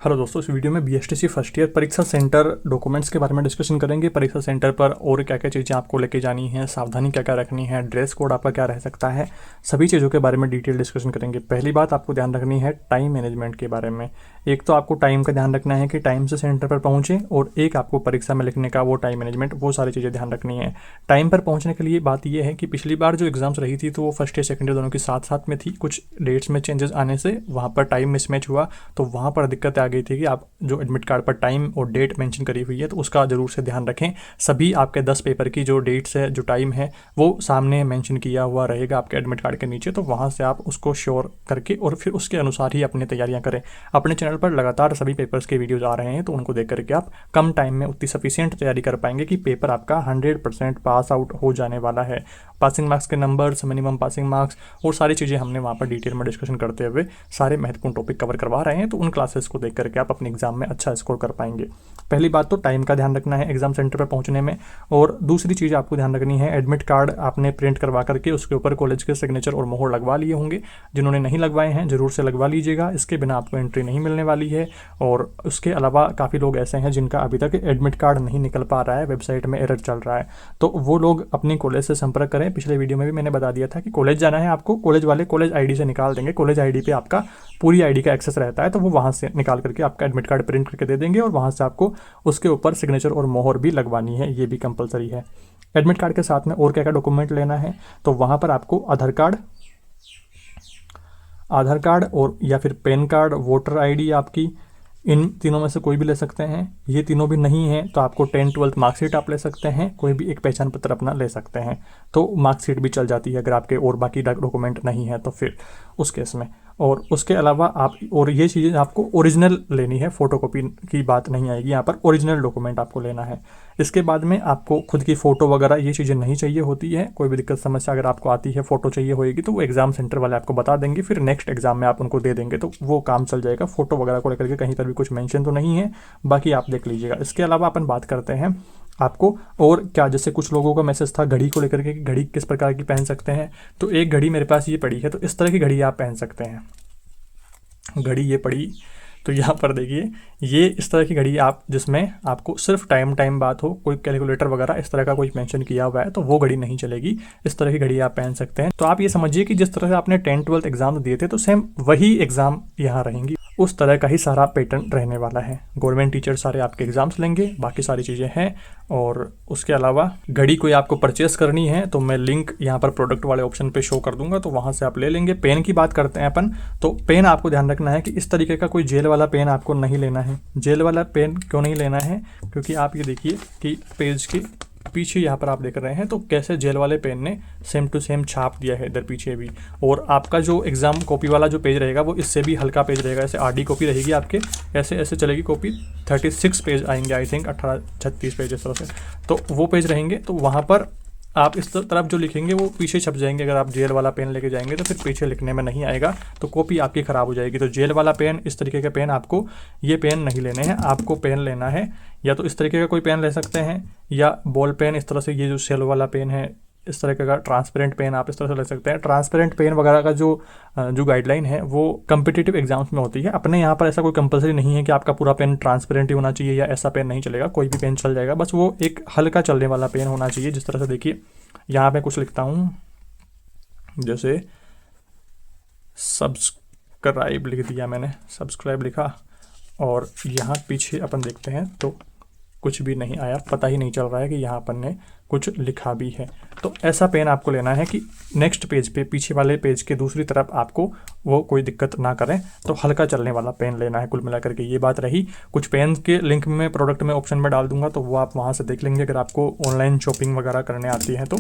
Hello दोस्तों, इस video में बीएसटीसी फर्स्ट ईयर परीक्षा सेंटर डॉक्यूमेंट्स के बारे में डिस्कशन करेंगे। परीक्षा सेंटर पर और क्या क्या चीज़ें आपको लेके जानी है, सावधानी क्या क्या रखनी है, ड्रेस कोड आपका क्या रह सकता है, सभी चीज़ों के बारे में डिटेल डिस्कशन करेंगे। पहली बात आपको ध्यान रखनी है टाइम मैनेजमेंट के बारे में। एक तो आपको टाइम का ध्यान रखना है कि टाइम से सेंटर पर पहुँचें, और एक आपको परीक्षा में लिखने का वो टाइम मैनेजमेंट, वो सारी चीज़ें ध्यान रखनी है। टाइम पर पहुँचने के लिए बात यह है कि पिछली बार जो एग्जाम्स रही थी तो वो फर्स्ट ईयर सेकेंड ईयर दोनों की साथ साथ में थी। कुछ डेट्स में चेंजेस आने से वहाँ पर टाइम मिसमैच हुआ, तो वहाँ पर दिक्कत आ गई थी कि आप जो एडमिट कार्ड पर टाइम और डेट मेंशन करी हुई है तो उसका ज़रूर से ध्यान रखें। सभी आपके 10 पेपर की जो डेट्स है, जो टाइम है, वो सामने मेंशन किया हुआ रहेगा आपके एडमिट कार्ड के नीचे, तो वहाँ से आप उसको श्योर करके और फिर उसके अनुसार ही अपनी तैयारियाँ करें। अपने चैनल पर लगातार सभी पेपर्स के वीडियोज़ आ रहे हैं, तो उनको देख करके आप कम टाइम में उतनी सफिशिएंट तैयारी कर पाएंगे कि पेपर आपका 100% पास आउट हो जाने वाला है। पासिंग मार्क्स के नंबर्स, मिनिमम पासिंग मार्क्स और सारी चीज़ें हमने वहाँ पर डिटेल में डिस्कशन करते हुए सारे महत्वपूर्ण टॉपिक कवर करवा रहे हैं, तो उन क्लासेस को देख करके आप अपने एग्जाम में अच्छा स्कोर कर पाएंगे। पहली बात तो टाइम का ध्यान रखना है एग्जाम सेंटर पर पहुंचने में, और दूसरी चीज़ आपको ध्यान रखनी है एडमिट कार्ड आपने प्रिंट करवा करके उसके ऊपर कॉलेज के सिग्नेचर और मोहर लगवा लिए होंगे। जिन्होंने नहीं लगवाए हैं ज़रूर से लगवा लीजिएगा, इसके बिना आपको एंट्री नहीं मिलने वाली है। और उसके अलावा काफ़ी लोग ऐसे हैं जिनका अभी तक एडमिट कार्ड नहीं निकल पा रहा है, वेबसाइट में एरर चल रहा है, तो वो लोग अपनी कॉलेज से संपर्क करें। पिछले वीडियो में भी मैंने बता दिया था कि कॉलेज जाना है आपको, कॉलेज वाले कॉलेज आईडी से निकाल देंगे। कॉलेज आईडी पे आपका पूरी आईडी का एक्सेस रहता है, तो वो वहाँ से निकाल करके आपका एडमिट कार्ड प्रिंट करके दे देंगे, और वहाँ से आपको उसके ऊपर सिग्नेचर और मोहर भी लगवानी है, ये भी कंपलसरी है। एडमिट कार्ड के साथ में और क्या क्या डॉक्यूमेंट लेना है, तो वहाँ पर आपको आधार कार्ड और या फिर पैन कार्ड, वोटर आईडी आपकी, इन तीनों में से कोई भी ले सकते हैं। ये तीनों भी नहीं है तो आपको 10-12 मार्कशीट आप ले सकते हैं, कोई भी एक पहचान पत्र अपना ले सकते हैं, तो मार्कशीट भी चल जाती है अगर आपके और बाकी डॉक्यूमेंट नहीं है तो फिर उस केस में। और उसके अलावा आप, और ये चीज़ें आपको ओरिजिनल लेनी है, फोटोकॉपी की बात नहीं आएगी यहाँ पर, ओरिजिनल डॉक्यूमेंट आपको लेना है। इसके बाद में आपको खुद की फ़ोटो वगैरह ये चीज़ें नहीं चाहिए होती है। कोई भी दिक्कत समस्या अगर आपको आती है, फ़ोटो चाहिए होएगी तो वो एग्ज़ाम सेंटर वाले आपको बता देंगे, फिर नेक्स्ट एग्जाम में आप उनको दे देंगे तो वो काम चल जाएगा। फ़ोटो वगैरह को लेकर के कहीं पर भी कुछ मेंशन तो नहीं है, बाकी आप देख लीजिएगा। इसके अलावा अपन बात करते हैं आपको और क्या, जैसे कुछ लोगों का मैसेज था घड़ी को लेकर के कि घड़ी किस प्रकार की पहन सकते हैं, तो एक घड़ी मेरे पास ये पड़ी है, तो इस तरह की घड़ी आप पहन सकते हैं। घड़ी ये पड़ी, तो यहाँ पर देखिए ये इस तरह की घड़ी आप, जिसमें आपको सिर्फ टाइम बात हो, कोई कैलकुलेटर वगैरह इस तरह का कोई मेंशन किया हुआ है तो वो घड़ी नहीं चलेगी। इस तरह की घड़ी आप पहन सकते हैं। तो आप ये समझिए कि जिस तरह से आपने 10-12 एग्जाम दिए थे तो सेम वही एग्जाम यहाँ रहेंगी, उस तरह का ही सारा पैटर्न रहने वाला है। गवर्नमेंट टीचर सारे आपके एग्जाम्स लेंगे, बाकी सारी चीज़ें हैं। और उसके अलावा घड़ी कोई आपको परचेस करनी है तो मैं लिंक यहाँ पर प्रोडक्ट वाले ऑप्शन पे शो कर दूंगा, तो वहाँ से आप ले लेंगे। पेन की बात करते हैं अपन, तो पेन आपको ध्यान रखना है कि इस तरीके का कोई जेल वाला पेन आपको नहीं लेना है। जेल वाला पेन क्यों नहीं लेना है, क्योंकि आप ये देखिए कि पेज के पीछे यहाँ पर आप देख रहे हैं तो कैसे जेल वाले पेन ने सेम टू सेम छाप दिया है इधर पीछे भी। और आपका जो एग्जाम कॉपी वाला जो पेज रहेगा वो इससे भी हल्का पेज रहेगा, ऐसे आरडी कॉपी रहेगी आपके, ऐसे ऐसे चलेगी कॉपी। 36 पेज आएंगे आई थिंक, 18-36 पेज इस तरह से, तो वो पेज रहेंगे। तो वहाँ पर आप इस तरफ जो लिखेंगे वो पीछे छप जाएंगे। अगर आप जेल वाला पेन लेके जाएंगे तो फिर पीछे लिखने में नहीं आएगा, तो कॉपी आपकी ख़राब हो जाएगी। तो जेल वाला पेन, इस तरीके के पेन आपको, ये पेन नहीं लेने हैं। आपको पेन लेना है या तो इस तरीके का कोई पेन ले सकते हैं, या बॉल पेन इस तरह से, ये जो सेल वाला पेन है इस तरह का ट्रांसपेरेंट पेन आप इस तरह से ले सकते हैं। ट्रांसपेरेंट पेन वगैरह का जो गाइडलाइन है वो कम्पिटिटिव एग्जाम्स में होती है। अपने यहाँ पर ऐसा कोई कंपलसरी नहीं है कि आपका पूरा पेन ट्रांसपेरेंट ही होना चाहिए या ऐसा पेन नहीं चलेगा, कोई भी पेन चल जाएगा, बस वो एक हल्का चलने वाला पेन होना चाहिए। जिस तरह से देखिए यहाँ पे कुछ लिखता हूँ, जैसे सब्सक्राइब लिख दिया मैंने, सब्सक्राइब लिखा, और यहाँ पीछे अपन देखते हैं तो कुछ भी नहीं आया, पता ही नहीं चल रहा है कि यहाँ अपन ने कुछ लिखा भी है। तो ऐसा पेन आपको लेना है कि नेक्स्ट पेज पे, पीछे वाले पेज के दूसरी तरफ आपको वो कोई दिक्कत ना करें, तो हल्का चलने वाला पेन लेना है। कुल मिलाकर के ये बात रही। कुछ पेन के लिंक में प्रोडक्ट में ऑप्शन में डाल दूंगा, तो वो आप वहाँ से देख लेंगे। अगर आपको ऑनलाइन शॉपिंग वगैरह करने आती है तो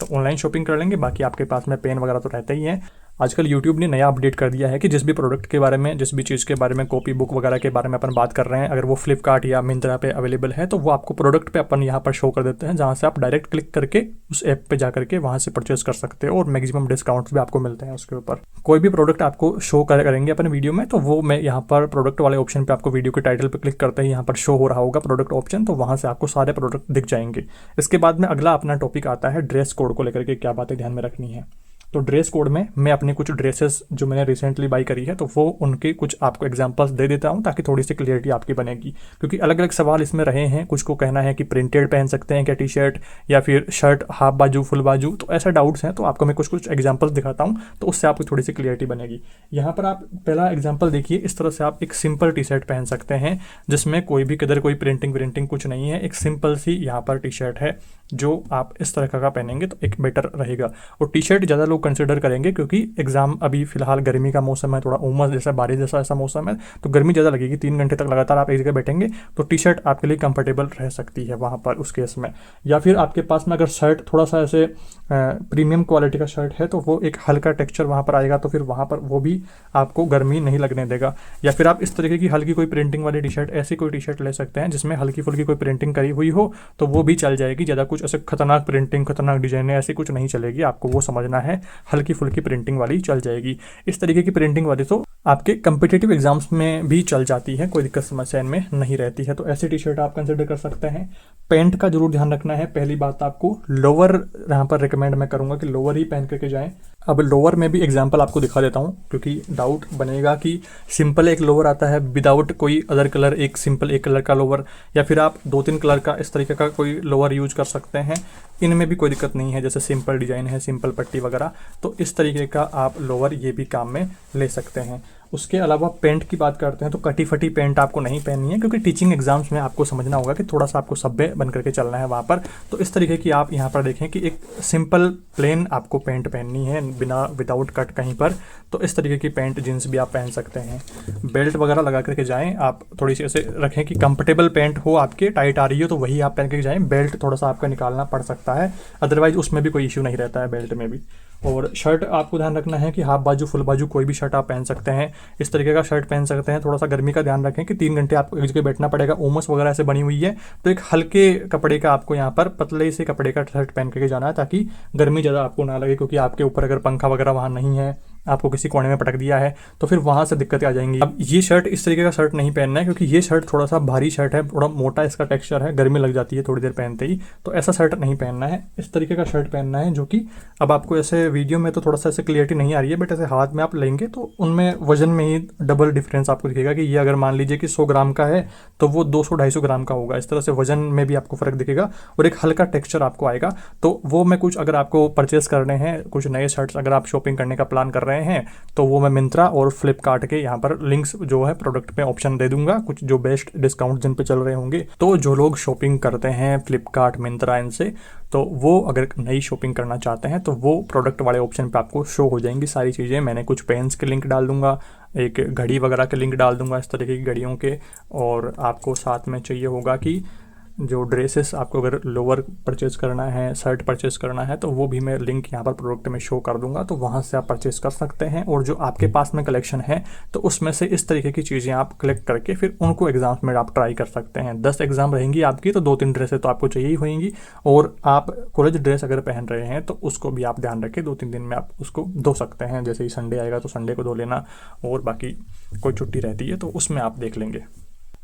ऑनलाइन शॉपिंग कर लेंगे, बाकी आपके पास में पेन वगैरह तो रहते ही हैं। आजकल यूट्यूब ने नया अपडेट कर दिया है कि जिस भी प्रोडक्ट के बारे में, जिस भी चीज़ के बारे में, कॉपी बुक वगैरह के बारे में अपन बात कर रहे हैं, अगर वो फ्लिपकार्ट या मिंत्रा पे अवेलेबल है तो वो आपको प्रोडक्ट पे अपन यहाँ पर शो कर देते हैं, जहाँ से आप डायरेक्ट क्लिक करके उस ऐप पे जा करके वहाँ से परचेस कर सकते हो, और मैक्सिमम डिस्काउंट्स भी आपको मिलते हैं उसके ऊपर। कोई भी प्रोडक्ट आपको शो करेंगे अपन वीडियो में, तो वो मैं यहाँ पर प्रोडक्ट वाले ऑप्शन पर आपको वीडियो के टाइटल पर क्लिक करते ही यहाँ पर शो हो रहा होगा प्रोडक्ट ऑप्शन, तो वहाँ से आपको सारे प्रोडक्ट दिख जाएंगे। इसके बाद में अगला अपना टॉपिक आता है ड्रेस कोड को लेकर के क्या बातें ध्यान में रखनी है। तो ड्रेस कोड में मैं अपनी कुछ ड्रेसेस जो मैंने रिसेंटली बाई करी है तो वो उनके कुछ आपको एग्जांपल्स दे देता हूँ ताकि थोड़ी सी क्लियरिटी आपकी बनेगी, क्योंकि अलग अलग सवाल इसमें रहे हैं। कुछ को कहना है कि प्रिंटेड पहन सकते हैं क्या टी शर्ट, या फिर शर्ट हाफ बाजू फुल बाजू, तो ऐसे डाउट्स हैं। तो आपको मैं कुछ कुछ एग्जाम्पल्स दिखाता हूँ तो उससे आपको थोड़ी सी क्लियरिटी बनेगी। यहाँ पर आप पहला एग्जाम्पल देखिए, इस तरह से आप एक सिंपल टी शर्ट पहन सकते हैं जिसमें कोई भी किधर कोई प्रिंटिंग कुछ नहीं है, एक सिंपल सी यहाँ पर टी शर्ट है जो आप इस तरह का पहनेंगे तो एक बेटर रहेगा। और टी शर्ट ज़्यादा लोग कंसिडर करेंगे क्योंकि एग्जाम अभी फिलहाल गर्मी का मौसम है, थोड़ा उमस जैसा बारिश जैसा ऐसा मौसम है तो गर्मी ज़्यादा लगेगी। 3 घंटे तक लगातार आप एक जगह बैठेंगे तो टी शर्ट आपके लिए कंफर्टेबल रह सकती है वहाँ पर उस केस में। या फिर आपके पास में अगर शर्ट थोड़ा सा ऐसे प्रीमियम क्वालिटी का शर्ट है तो वो एक हल्का टेक्सचर वहाँ पर आएगा, तो फिर वहाँ पर वो भी आपको गर्मी नहीं लगने देगा। या फिर आप इस तरीके की हल्की कोई प्रिंटिंग वाली टी शर्ट, ऐसी कोई टी शर्ट ले सकते हैं जिसमें हल्की फुल्की कोई प्रिंटिंग करी हुई हो तो वो भी चल जाएगी। ज़्यादा कुछ ऐसे खतरनाक प्रिंटिंग खतरनाक डिजाइने ऐसी कुछ नहीं चलेगी, आपको वो समझना है, हल्की फुल्की प्रिंटिंग वाली चल जाएगी। इस तरीके की प्रिंटिंग वाली तो आपके कम्पिटिटिव एग्जाम्स में भी चल जाती है, कोई दिक्कत समस्या इनमें नहीं रहती है। तो ऐसी टी शर्ट आप कंसिडर कर सकते हैं। पैंट का जरूर ध्यान रखना है। पहली बात आपको लोअर यहाँ पर रिकमेंड मैं करूँगा कि लोअर ही पहन करके जाएं। अब लोअर में भी एग्जांपल आपको दिखा देता हूँ क्योंकि डाउट बनेगा कि सिंपल एक लोअर आता है विदाउट कोई अदर कलर, एक सिंपल एक कलर का लोअर, या फिर आप 2-3 कलर का इस तरीके का कोई लोअर यूज कर सकते हैं। इनमें भी कोई दिक्कत नहीं है, जैसे सिंपल डिजाइन है, सिंपल पट्टी वगैरह, तो इस तरीके का आप लोअर ये भी काम में ले सकते हैं। उसके अलावा पेंट की बात करते हैं तो कटी फटी पेंट आपको नहीं पहननी है क्योंकि टीचिंग एग्जाम्स में आपको समझना होगा कि थोड़ा सा आपको सभ्य बन करके चलना है वहाँ पर। तो इस तरीके की आप यहाँ पर देखें कि एक सिंपल प्लेन आपको पेंट पहननी है बिना विदाउट कट कहीं पर, तो इस तरीके की पेंट जीन्स भी आप पहन सकते हैं। बेल्ट वगैरह लगा करके जाएँ आप, थोड़ी सी ऐसे रखें कि कंफर्टेबल पेंट हो, आपके टाइट आ रही हो तो वही आप पहन के जाएँ। बेल्ट थोड़ा सा आपका निकालना पड़ सकता है, अदरवाइज उसमें भी कोई इश्यू नहीं रहता है बेल्ट में भी। और शर्ट आपको ध्यान रखना है कि हाफ बाजू फुल बाजू कोई भी शर्ट आप पहन सकते हैं, इस तरीके का शर्ट पहन सकते हैं। थोड़ा सा गर्मी का ध्यान रखें कि 3 घंटे आपको एक जगह बैठना पड़ेगा, उमस वगैरह से बनी हुई है तो एक हल्के कपड़े का आपको यहाँ पर पतले से कपड़े का शर्ट पहन करके जाना है ताकि गर्मी ज़्यादा आपको ना लगे, क्योंकि आपके ऊपर अगर पंखा वगैरह वहाँ नहीं है, आपको किसी कोने में पटक दिया है तो फिर वहाँ से दिक्कतें आ जाएंगी। अब ये शर्ट इस तरीके का शर्ट नहीं पहनना है क्योंकि ये शर्ट थोड़ा सा भारी शर्ट है, थोड़ा मोटा इसका टेक्सचर है, गर्मी लग जाती है थोड़ी देर पहनते ही, तो ऐसा शर्ट नहीं पहनना है। इस तरीके का शर्ट पहनना है जो कि अब आपको ऐसे वीडियो में तो थोड़ा सा ऐसे क्लियरिटी नहीं आ रही है, बट ऐसे हाथ में आप लेंगे तो उनमें वजन में ही डबल डिफरेंस आपको दिखेगा कि ये अगर मान लीजिए कि 100 ग्राम का है तो वो 200-250 ग्राम का होगा। इस तरह से वजन में भी आपको फर्क दिखेगा और एक हल्का टेक्सचर आपको आएगा। तो वो मैं कुछ अगर आपको परचेस करने हैं, कुछ नए शर्ट्स अगर आप शॉपिंग करने का प्लान कर रहे हैं तो वो मैं मिंत्रा और फ्लिपकार्ट के यहाँ पर लिंक्स जो है प्रोडक्ट पे ऑप्शन दे दूंगा, कुछ जो बेस्ट डिस्काउंट जिन पे चल रहे होंगे। तो जो लोग शॉपिंग करते हैं फ्लिपकार्ट मिंत्रा इनसे, तो वो अगर नई शॉपिंग करना चाहते हैं तो वो प्रोडक्ट वाले ऑप्शन पे आपको शो हो जाएंगी सारी चीज़ें। मैंने कुछ पेन्स के लिंक डाल दूंगा, एक घड़ी वगैरह के लिंक डाल दूंगा, इस तरीके की घड़ियों के। और आपको साथ में चाहिए होगा कि जो ड्रेसेस आपको अगर लोअर परचेज़ करना है, शर्ट परचेज़ करना है, तो वो भी मैं लिंक यहाँ पर प्रोडक्ट में शो कर दूंगा, तो वहाँ से आप परचेज़ कर सकते हैं। और जो आपके पास में कलेक्शन है तो उसमें से इस तरीके की चीज़ें आप कलेक्ट करके फिर उनको एग्जाम्स में आप ट्राई कर सकते हैं। 10 एग्जाम रहेंगी आपकी तो 2-3 ड्रेसें तो आपको चाहिए ही होंगी। और आप कॉलेज ड्रेस अगर पहन रहे हैं तो उसको भी आप ध्यान रखें, 2-3 दिन में आप उसको धो सकते हैं। जैसे ही संडे आएगा तो संडे को धो लेना, और बाकी कोई छुट्टी रहती है तो उसमें आप देख लेंगे।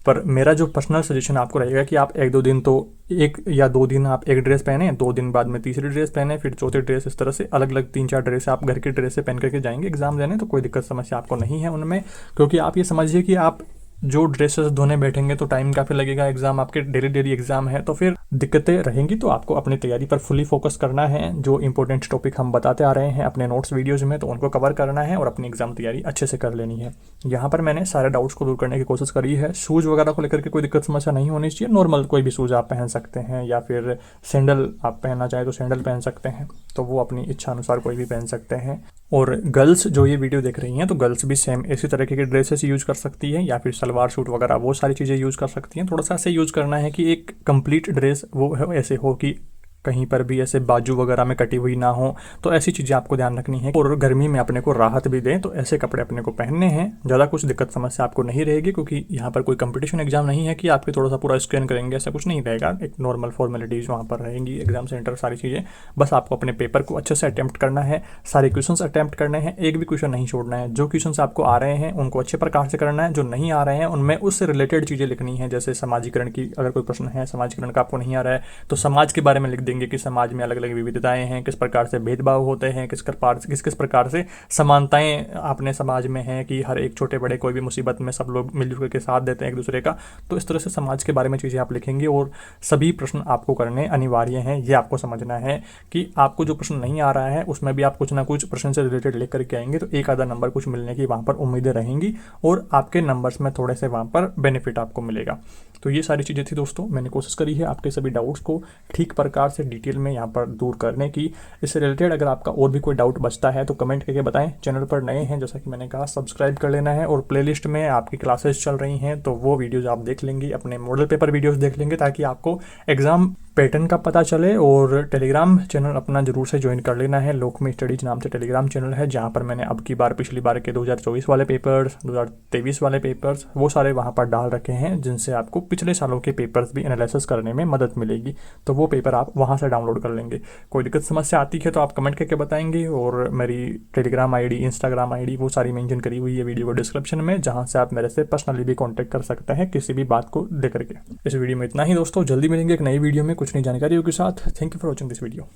पर मेरा जो पर्सनल सजेशन आपको रहेगा कि आप 1-2 दिन तो 1 या 2 दिन आप एक ड्रेस पहने, 2 दिन बाद में तीसरी ड्रेस पहने, फिर चौथी ड्रेस, इस तरह से अलग अलग 3-4 ड्रेस आप घर की ड्रेस से पहन करके जाएंगे एग्जाम देने, तो कोई दिक्कत समस्या आपको नहीं है उनमें। क्योंकि आप ये समझिए कि आप जो ड्रेसेस धोने बैठेंगे तो टाइम काफ़ी लगेगा, एग्जाम आपके डेली एग्जाम है तो फिर दिक्कतें रहेंगी। तो आपको अपनी तैयारी पर फुली फोकस करना है, जो इंपॉर्टेंट टॉपिक हम बताते आ रहे हैं अपने नोट्स वीडियोज में तो उनको कवर करना है और अपनी एग्जाम तैयारी अच्छे से कर लेनी है। यहाँ पर मैंने सारे डाउट्स को दूर करने की कोशिश करी है। शूज़ वगैरह को लेकर के कोई दिक्कत समस्या नहीं होनी चाहिए, नॉर्मल कोई भी शूज़ आप पहन सकते हैं, या फिर सैंडल आप पहनना चाहें तो सैंडल पहन सकते हैं, तो वो अपनी इच्छा अनुसार कोई भी पहन सकते हैं। और गर्ल्स जो ये वीडियो देख रही हैं तो गर्ल्स भी सेम इसी तरीके के ड्रेसेस यूज़ कर सकती है, या फिर सलवार सूट वगैरह वो सारी चीज़ें यूज़ कर सकती हैं। थोड़ा सा ऐसे यूज़ करना है कि एक कंप्लीट ड्रेस वो ऐसे हो कि कहीं पर भी ऐसे बाजू वगैरह में कटी हुई ना हो, तो ऐसी चीज़ें आपको ध्यान रखनी है। और गर्मी में अपने को राहत भी दें तो ऐसे कपड़े अपने को पहनने हैं। ज़्यादा कुछ दिक्कत समस्या आपको नहीं रहेगी, क्योंकि यहाँ पर कोई कंपटीशन एग्जाम नहीं है कि आपके थोड़ा सा पूरा स्कैन करेंगे, ऐसा कुछ नहीं रहेगा। एक नॉर्मल फॉर्मेलिटीज़ वहाँ पर रहेंगी, एग्जाम सेंटर सारी चीज़ें। बस आपको अपने पेपर को अच्छे से अटैम्प्ट करना है, सारे क्वेश्चंस अटैम्प्ट करने हैं, एक भी क्वेश्चन नहीं छोड़ना है। जो क्वेश्चंस आपको आ रहे हैं उनको अच्छे प्रकार से करना है, जो नहीं आ रहे हैं उनमें उससे रिलेटेड चीज़ें लिखनी है। जैसे समाजीकरण की अगर कोई प्रश्न है, समाजीकरण का आपको नहीं आ रहा है तो समाज के बारे में लिख देंगे समझेंगे कि समाज में अलग अलग विविधताएं हैं, किस प्रकार से भेदभाव होते हैं, किस प्रकार से समानताएं अपने समाज में हैं कि हर एक छोटे बड़े कोई भी मुसीबत में सब लोग मिलजुल के साथ देते हैं एक दूसरे का। तो इस तरह से समाज के बारे में चीज़ें आप लिखेंगे और सभी प्रश्न आपको करने अनिवार्य हैं। ये आपको समझना है कि आपको जो प्रश्न नहीं आ रहा है उसमें भी आप कुछ ना कुछ प्रश्न से रिलेटेड लेकर के आएंगे तो एक आधा नंबर कुछ मिलने की वहाँ पर उम्मीदें रहेंगी और आपके नंबर्स में थोड़े से वहाँ पर बेनिफिट आपको मिलेगा। तो ये सारी चीज़ें थी दोस्तों, मैंने कोशिश करी है आपके सभी डाउट्स को ठीक प्रकार से डिटेल में यहाँ पर दूर करने की। इससे रिलेटेड अगर आपका और भी कोई डाउट बचता है तो कमेंट करके बताएं। चैनल पर नए हैं जैसा कि मैंने कहा सब्सक्राइब कर लेना है और प्लेलिस्ट में आपकी क्लासेस चल रही हैं तो वो वीडियोज़ आप देख लेंगे, अपने मॉडल पेपर वीडियोज़ देख लेंगे ताकि आपको एग्ज़ाम पैटर्न का पता चले। और टेलीग्राम चैनल अपना जरूर से ज्वाइन कर लेना है, लोकमी स्टडीज नाम से टेलीग्राम चैनल है जहाँ पर मैंने अब की बार पिछली बार के 2024 वाले पेपर्स, 2023 वाले पेपर्स वो सारे वहाँ पर डाल रखे हैं जिनसे आपको पिछले सालों के पेपर्स भी एनालिसिस करने में मदद मिलेगी। तो वो पेपर आप वहाँ से डाउनलोड कर लेंगे। कोई दिक्कत समस्या आती है तो आप कमेंट करके बताएंगे और मेरी टेलीग्राम आईडी, इंस्टाग्राम आईडी वो सारी मेंशन करी हुई है वीडियो को डिस्क्रिप्शन में, जहाँ से आप मेरे से पर्सनली भी कॉन्टैक्ट कर सकते हैं किसी भी बात को लेकर के। इस वीडियो में इतना ही दोस्तों, जल्दी मिलेंगे एक नई वीडियो में कुछ नई जानकारियों के साथ। Thank you for watching this video.